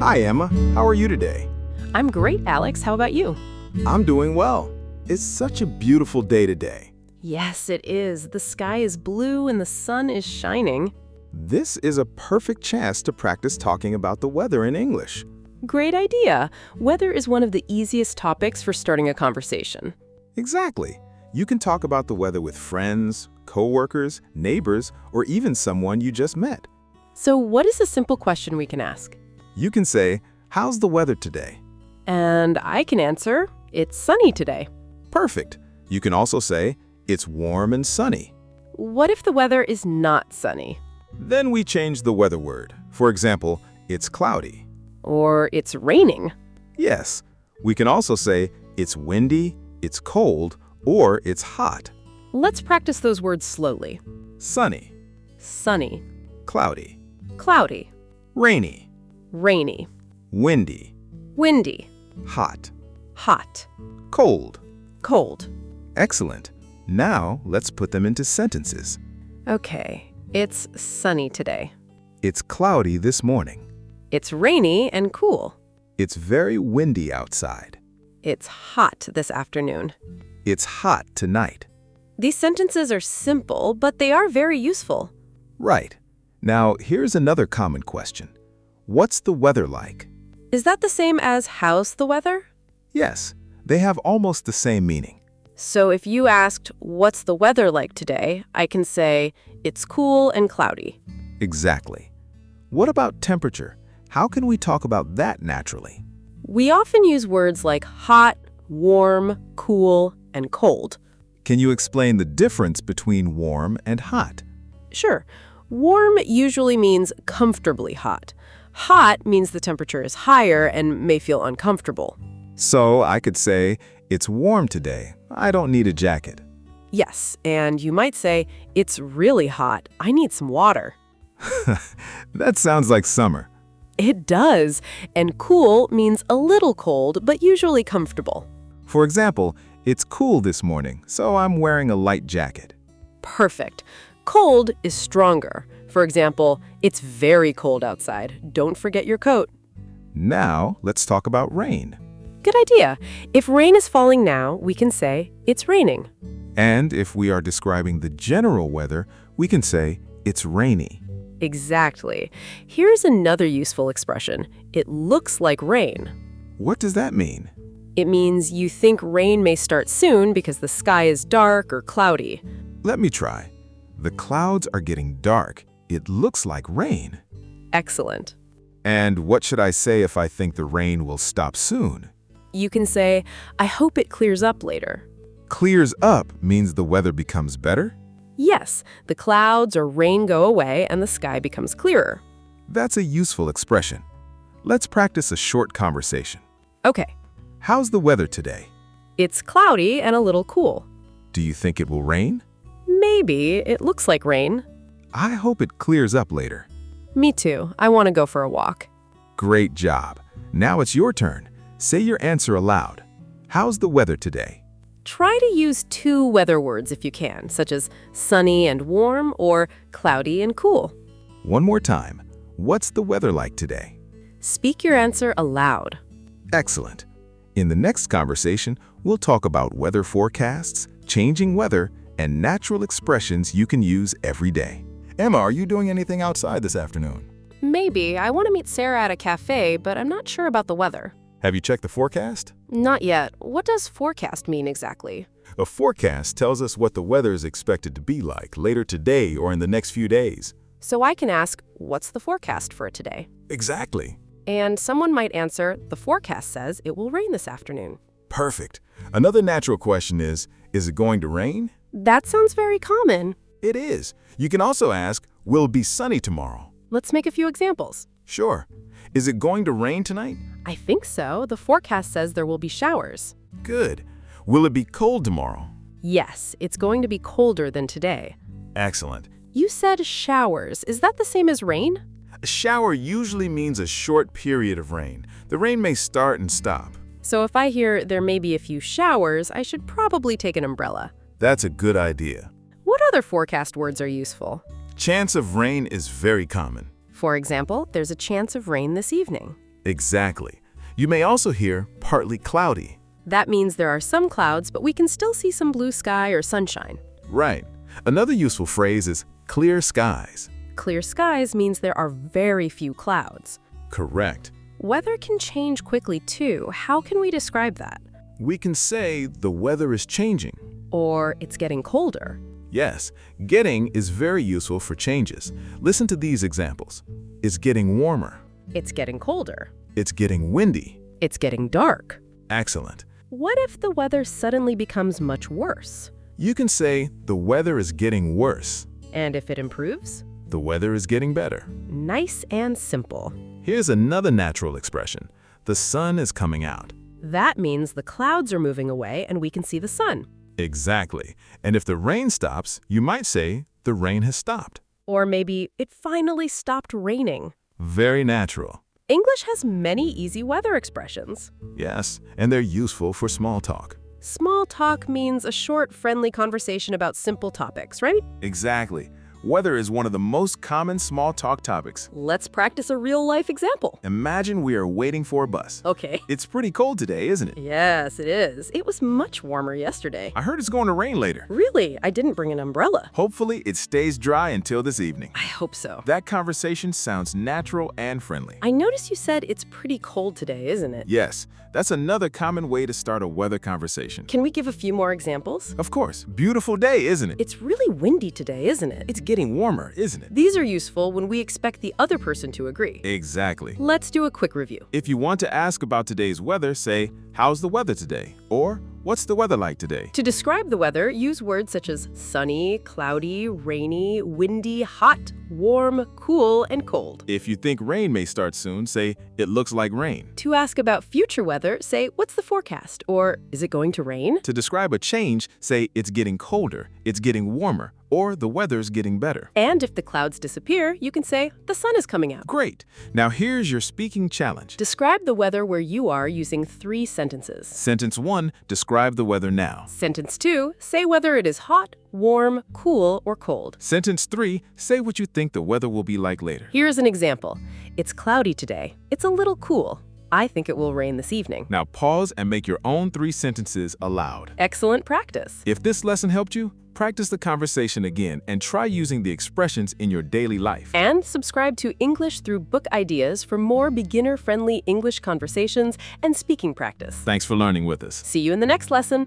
Hi, Emma. How are you today? I'm great, Alex. How about you? I'm doing well. It's such a beautiful day today. Yes, it is. The sky is blue and the sun is shining. This is a perfect chance to practice talking about the weather in English. Great idea. Weather is one of the easiest topics for starting a conversation. Exactly. You can talk about the weather with friends, coworkers, neighbors, or even someone you just met. So what is a simple question we can ask? You can say, "How's the weather today?" And I can answer, it's sunny today. Perfect. You can also say, "It's warm and sunny." What if the weather is not sunny? Then we change the weather word. For example, "It's cloudy." Or it's raining? Yes. We can also say, "It's windy," "It's cold," or "It's hot." Let's practice those words slowly. Sunny, Sunny, cloudy, cloudy, rainy, rainy, windy, windy, hot, hot, cold. cold. Excellent. Now let's put them into sentences. Okay, it's sunny today. It's cloudy this morning. It's rainy and cool. It's very windy outside. It's hot this afternoon. It's hot tonight. These sentences are simple, but they are very useful. Right. Now here's another common question. What's the weather like? Is that the same as how's the weather? Yes, they have almost the same meaning. So if you asked, what's the weather like today, I can say, it's cool and cloudy. Exactly. What about temperature? How can we talk about that naturally? We often use words like hot, warm, cool, and cold. Can you explain the difference between warm and hot? Sure, warm usually means comfortably hot. Hot means the temperature is higher and may feel uncomfortable. So I could say, "It's warm today. I don't need a jacket." Yes, and you might say, it's really hot. I need some water. That sounds like summer. It does, and cool means a little cold, but usually comfortable. For example, it's cool this morning, so I'm wearing a light jacket. Perfect. Cold is stronger. For example, it's very cold outside. Don't forget your coat. Now, let's talk about rain. Good idea. If rain is falling now, we can say, it's raining. And if we are describing the general weather, we can say, "It's rainy." Exactly. Here's another useful expression. It looks like rain. What does that mean? It means you think rain may start soon because the sky is dark or cloudy. Let me try. The clouds are getting dark. It looks like rain. Excellent. And what should I say if I think the rain will stop soon? You can say, I hope it clears up later. Clears up means the weather becomes better? Yes, the clouds or rain go away and the sky becomes clearer. That's a useful expression. Let's practice a short conversation. Okay, How's the weather today? it's cloudy and a little cool. Do you think it will rain? Maybe it looks like rain. I hope it clears up later. Me too. I want to go for a walk. Great job. Now it's your turn. Say your answer aloud. How's the weather today? Try to use two weather words if you can, such as sunny and warm or cloudy and cool. One more time. What's the weather like today? Speak your answer aloud. Excellent. In the next conversation, we'll talk about weather forecasts, changing weather, and natural expressions you can use every day. Emma, are you doing anything outside this afternoon? Maybe. I want to meet Sarah at a cafe, but I'm not sure about the weather. Have you checked the forecast? Not yet. What does forecast mean exactly? A forecast tells us what the weather is expected to be like later today or in the next few days. So I can ask, what's the forecast for today? Exactly. And someone might answer, the forecast says it will rain this afternoon. Perfect. Another natural question is it going to rain? That sounds very common. It is. You can also ask, will it be sunny tomorrow? Let's make a few examples. Sure. Is it going to rain tonight? I think so. The forecast says there will be showers. Good. Will it be cold tomorrow? Yes, it's going to be colder than today. Excellent. You said showers. Is that the same as rain? A shower usually means a short period of rain. The rain may start and stop. So if I hear there may be a few showers, I should probably take an umbrella. That's a good idea. What other forecast words are useful? Chance of rain is very common. For example, there's a chance of rain this evening. Exactly. You may also hear partly cloudy. That means there are some clouds, but we can still see some blue sky or sunshine. Right. Another useful phrase is clear skies. Clear skies means there are very few clouds. Correct. Weather can change quickly too. How can we describe that? We can say the weather is changing. Or it's getting colder. Yes, getting is very useful for changes. Listen to these examples. It's getting warmer. It's getting colder. It's getting windy. It's getting dark. Excellent. What if the weather suddenly becomes much worse? You can say the weather is getting worse. And if it improves? The weather is getting better. Nice and simple. Here's another natural expression. The sun is coming out. That means the clouds are moving away and we can see the sun. Exactly. And if the rain stops, you might say the rain has stopped. Or maybe it finally stopped raining. Very natural. English has many easy weather expressions. Yes, and they're useful for small talk. Small talk means a short, friendly conversation about simple topics, right? Exactly. Weather is one of the most common small talk topics. Let's practice a real-life example. Imagine we are waiting for a bus. Okay. It's pretty cold today, isn't it? Yes, it is. It was much warmer yesterday. I heard it's going to rain later. Really? I didn't bring an umbrella. Hopefully, it stays dry until this evening. I hope so. That conversation sounds natural and friendly. I noticed you said it's pretty cold today, isn't it? Yes, that's another common way to start a weather conversation. Can we give a few more examples? Of course. Beautiful day, isn't it? It's really windy today, isn't it? It's getting warmer, isn't it? These are useful when we expect the other person to agree. Exactly. Let's do a quick review. If you want to ask about today's weather, say, how's the weather today? Or, what's the weather like today? To describe the weather, use words such as sunny, cloudy, rainy, windy, hot, warm, cool, and cold. If you think rain may start soon, say, it looks like rain. To ask about future weather, say, what's the forecast? Or, is it going to rain? To describe a change, say, it's getting colder, it's getting warmer, or the weather's getting better. And if the clouds disappear, you can say, the sun is coming out. Great. Now here's your speaking challenge. Describe the weather where you are using 3 sentences. Sentence 1, describe the weather now. Sentence 2, say whether it is hot, warm, cool, or cold. Sentence 3, say what you think the weather will be like later. Here's an example. It's cloudy today. It's a little cool. I think it will rain this evening. Now pause and make your own 3 sentences aloud. Excellent practice. If this lesson helped you, practice the conversation again and try using the expressions in your daily life. And subscribe to English Through Book Ideas for more beginner-friendly English conversations and speaking practice. Thanks for learning with us. See you in the next lesson.